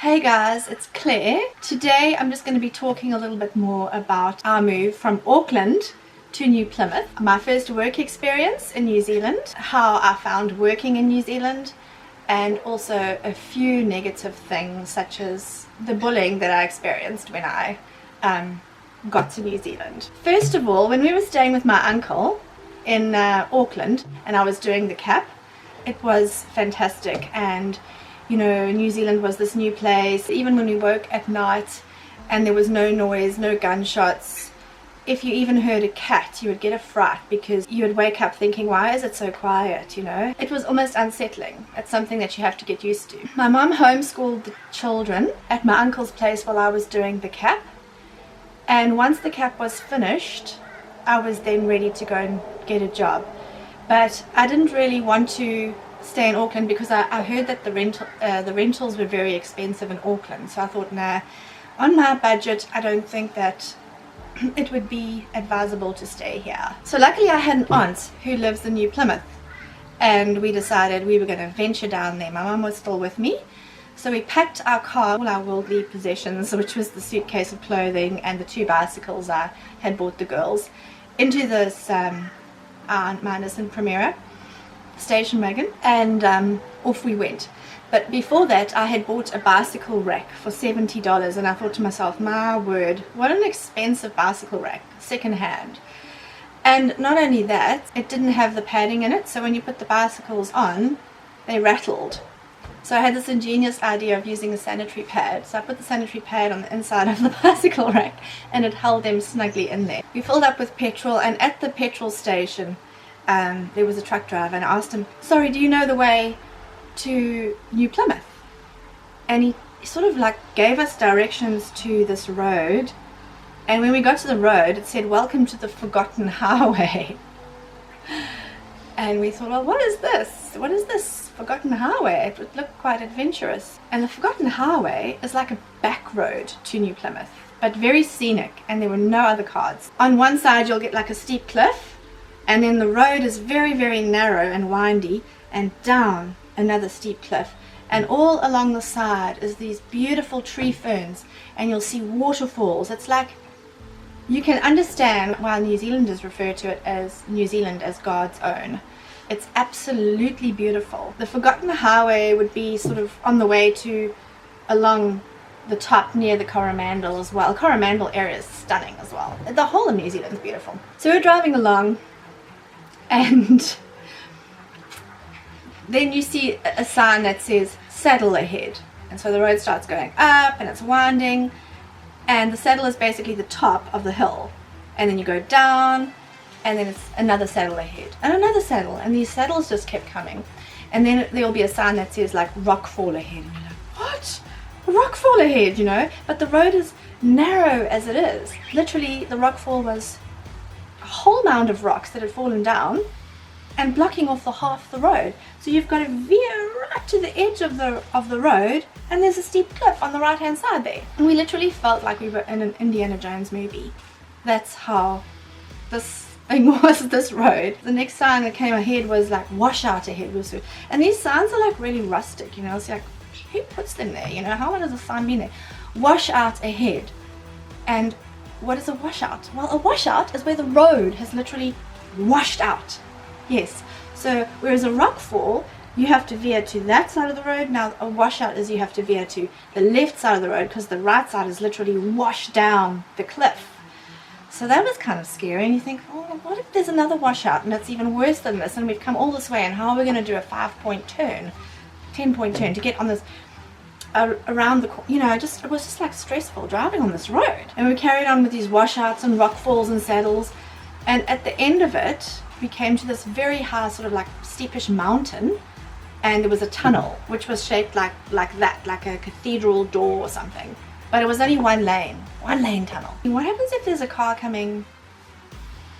Hey guys, it's Claire. Today I'm just going to be talking a little bit more about our move from Auckland to New Plymouth, my first work experience in New Zealand, how I found working in New Zealand, and also a few negative things such as the bullying that I experienced when I got to New Zealand. First of all, when we were staying with my uncle in Auckland and I was doing the CAP, it was fantastic. And you know, New Zealand was this new place. Even when we woke at night and there was no noise, no gunshots, if you even heard a cat, you would get a fright because you would wake up thinking, why is it so quiet, you know? It was almost unsettling. It's something that you have to get used to. My mum homeschooled the children at my uncle's place while I was doing the CAP. And once the CAP was finished, I was then ready to go and get a job. But I didn't really want to stay in Auckland because I heard that the rentals were very expensive in Auckland. So I thought, nah, on my budget, I don't think that it would be advisable to stay here. So luckily I had an aunt who lives in New Plymouth, and we decided we were going to venture down there. My mum was still with me. So we packed our car, all our worldly possessions, which was the suitcase of clothing and the 2 bicycles I had bought the girls, into this Aunt Minus Primera station wagon, and off we went. But before that I had bought a bicycle rack for $70, and I thought to myself, my word, what an expensive bicycle rack, second hand. And not only that, it didn't have the padding in it, so when you put the bicycles on, they rattled. So I had this ingenious idea of using a sanitary pad. So I put the sanitary pad on the inside of the bicycle rack and it held them snugly in there. We filled up with petrol, and at the petrol station there was a truck driver, and I asked him, sorry, do you know the way to New Plymouth? And he sort of like gave us directions to this road, and when we got to the road it said, welcome to the Forgotten Highway. And we thought, well, what is this Forgotten Highway? It would look quite adventurous. And the Forgotten Highway is like a back road to New Plymouth, but very scenic, and there were no other cars. On one side you'll get like a steep cliff, and then the road is very, very narrow and windy, and down another steep cliff. And all along the side is these beautiful tree ferns, and you'll see waterfalls. It's like, you can understand why New Zealanders refer to it as New Zealand as God's own. It's absolutely beautiful. The Forgotten Highway would be sort of on the way to along the top near the Coromandel as well. Coromandel area is stunning as well. The whole of New Zealand is beautiful. So we're driving along, and then you see a sign that says saddle ahead, and so the road starts going up and it's winding, and the saddle is basically the top of the hill, and then you go down, and then it's another saddle ahead and another saddle, and these saddles just kept coming. And then there'll be a sign that says like rockfall ahead, and you're like, what? Rockfall ahead, you know? But the road is narrow as it is. Literally the rockfall was a whole mound of rocks that had fallen down and blocking off the half the road. So you've got to veer right to the edge of the road, and there's a steep cliff on the right hand side there. And we literally felt like we were in an Indiana Jones movie. That's how this thing was, this road. The next sign that came ahead was like washout ahead. And these signs are like really rustic, you know. It's like, who puts them there, you know? How long has a sign been there? Washout ahead. And what is a washout? Well, a washout is where the road has literally washed out. Yes. So whereas a rockfall, you have to veer to that side of the road. Now a washout is you have to veer to the left side of the road, because the right side is literally washed down the cliff. So that was kind of scary, and you think, oh, what if there's another washout and it's even worse than this, and we've come all this way, and how are we going to do a 5-point turn, 10-point turn to get on this around the, you know, it was just like stressful driving on this road. And we carried on with these washouts and rockfalls and saddles, and at the end of it we came to this very high sort of like steepish mountain, and there was a tunnel which was shaped like that, like a cathedral door or something, but it was only one lane tunnel. And what happens if there's a car coming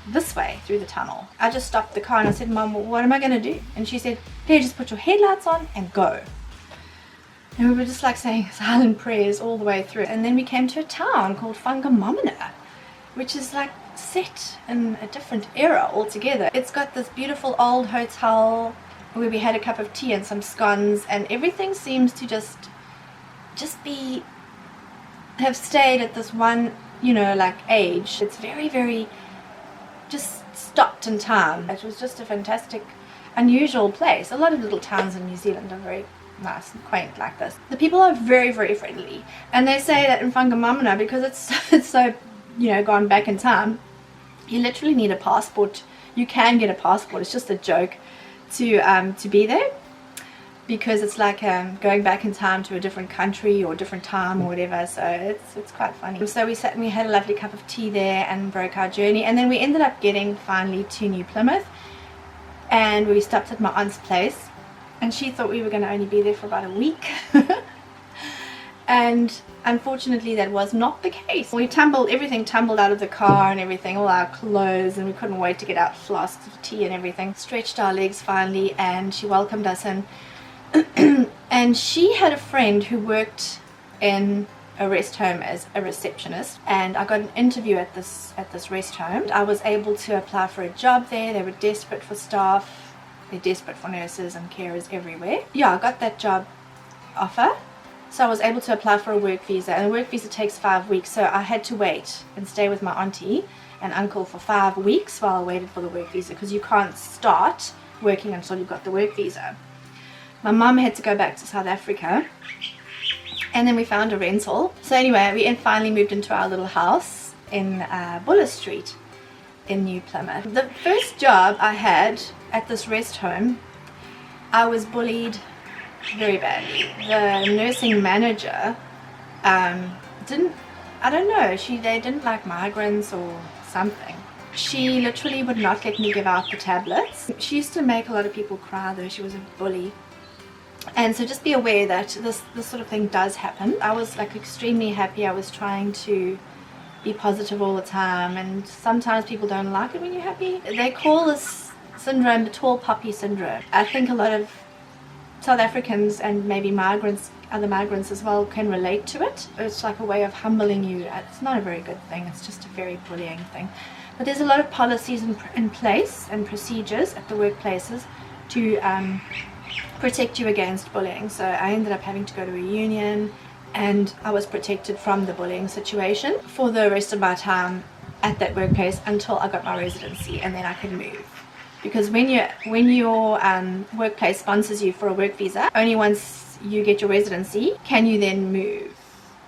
this way through the tunnel? I just stopped the car and I said, Mum, what am I going to do? And she said, here, just put your headlights on and go. And we were just like saying silent prayers all the way through. And then we came to a town called Whangamomana, which is like set in a different era altogether. It's got this beautiful old hotel where we had a cup of tea and some scones, and everything seems to just just have stayed at this one, you know, like age. It's very, very just stopped in time. It was just a fantastic, unusual place. A lot of little towns in New Zealand are very nice and quaint like this. The people are very, very friendly, and they say that in Whangamamana, because it's so, you know, gone back in time, you literally need a passport. You can get a passport. It's just a joke to be there, because it's like going back in time to a different country or different time or whatever. So it's quite funny. So we sat and we had a lovely cup of tea there and broke our journey, and then we ended up getting finally to New Plymouth, and we stopped at my aunt's place, and she thought we were going to only be there for about a week. And unfortunately that was not the case. Everything tumbled out of the car and everything, all our clothes, and we couldn't wait to get out flasks of tea and everything. Stretched our legs finally, and she welcomed us in. And she had a friend who worked in a rest home as a receptionist, and I got an interview at this rest home. I was able to apply for a job there. They were desperate for staff. They're desperate for nurses and carers everywhere. Yeah, I got that job offer. So I was able to apply for a work visa, and a work visa takes 5 weeks, so I had to wait and stay with my auntie and uncle for 5 weeks while I waited for the work visa, because you can't start working until you've got the work visa. My mum had to go back to South Africa, and then we found a rental. So anyway, we finally moved into our little house in Buller Street in New Plymouth. The first job I had at this rest home, I was bullied very badly. The nursing manager they didn't like migrants or something. She literally would not let me give out the tablets. She used to make a lot of people cry, though. She was a bully. And so just be aware that this sort of thing does happen. I was like extremely happy. I was trying to be positive all the time, and sometimes people don't like it when you're happy. They call this syndrome the tall poppy syndrome. I think a lot of South Africans and maybe other migrants as well, can relate to it. It's like a way of humbling you. It's not a very good thing. It's just a very bullying thing. But there's a lot of policies in place and procedures at the workplaces to protect you against bullying. So I ended up having to go to a union, and I was protected from the bullying situation for the rest of my time at that workplace until I got my residency, and then I could move. Because when your workplace sponsors you for a work visa, only once you get your residency can you then move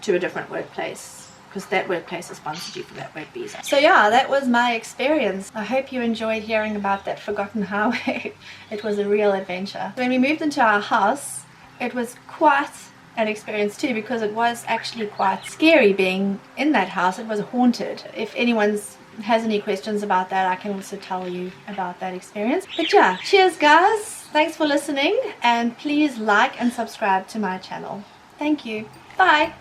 to a different workplace, because that workplace has sponsored you for that work visa. So yeah, that was my experience. I hope you enjoyed hearing about that forgotten highway. It was a real adventure. When we moved into our house, it was quite an experience too, because it was actually quite scary being in that house. It was haunted. If anyone has any questions about that, I can also tell you about that experience. But yeah, cheers guys, thanks for listening, and please like and subscribe to my channel. Thank you. Bye.